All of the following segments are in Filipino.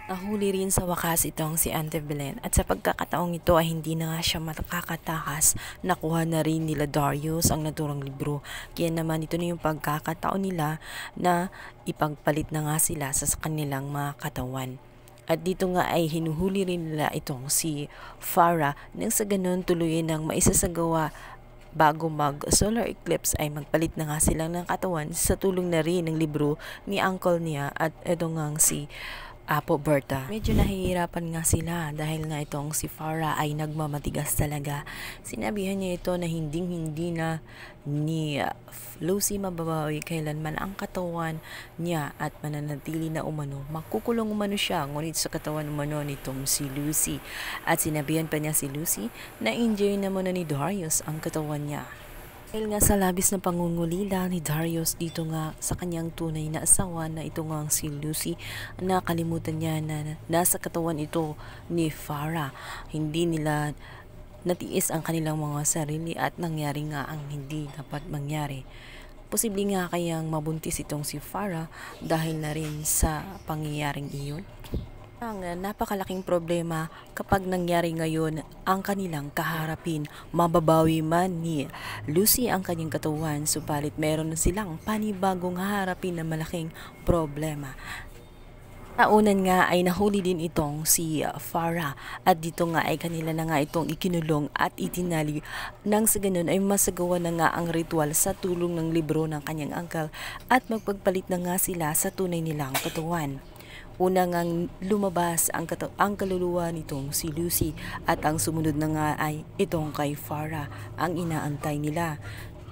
Nahuli rin sa wakas itong si Ante Belen at sa pagkakataong ito ay hindi na nga siya makakatakas. Nakuha na rin nila Darius ang naturang libro. Kaya naman ito na yung pagkakataon nila na ipagpalit na nga sila sa kanilang mga katawan. At dito nga ay hinuhuli rin nila itong si Farah nang sa ganun tuluyan ng maisasagawa bago mag solar eclipse ay magpalit na nga sila ng katawan sa tulong na rin ng libro ni uncle niya at ito nga si Apo Berta. Medyo nahihirapan nga sila dahil nga itong si Farah ay nagmamatigas talaga. Sinabihan niya ito na hindi na ni Lucy mababawi kailanman ang katawan niya at mananatili na umano. Makukulong umano siya ngunit sa katawan umano nitong si Lucy. At sinabihan pa niya si Lucy na enjoy na muna ni Darius ang katawan niya. Dahil nga sa labis na pangungulila ni Darius dito nga sa kanyang tunay na asawa na ito nga si Lucy, nakalimutan niya na nasa katawan ito ni Farah. Hindi nila natiis ang kanilang mga sarili at nangyari nga ang hindi dapat mangyari. Posible nga kayang mabuntis itong si Farah dahil na rin sa pangyayaring iyon. Ang napakalaking problema kapag nangyari ngayon ang kanilang kaharapin. Mababawi man ni Lucy ang kanyang katawan, subalit meron na silang panibagong haharapin na malaking problema. Naunan nga ay nahuli din itong si Farah at dito nga ay kanila na nga itong ikinulong at itinali nang sa ganun ay masagawa na nga ang ritual sa tulong ng libro ng kanyang uncle at magpagpalit na nga sila sa tunay nilang katawan. Una ngang lumabas ang kaluluwa nitong si Lucy at ang sumunod na nga ay itong kay Farah ang inaantay nila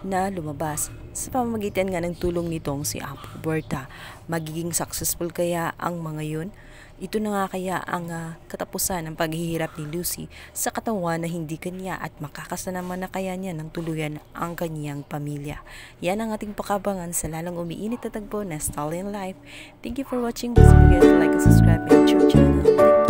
na lumabas sa pamamagitan nga ng tulong nitong si Apo Berta. Magiging successful kaya ang mga yun? Ito na nga kaya ang katapusan ng paghihirap ni Lucy sa katawan na hindi kanya at makakasanaman na kaya niya ng tuluyan ang kanyang pamilya. Yan ang ating pakabangan sa lalang umiinit na tagpo na Stallion Life. Thank you for watching. Don't forget to like and subscribe my YouTube channel.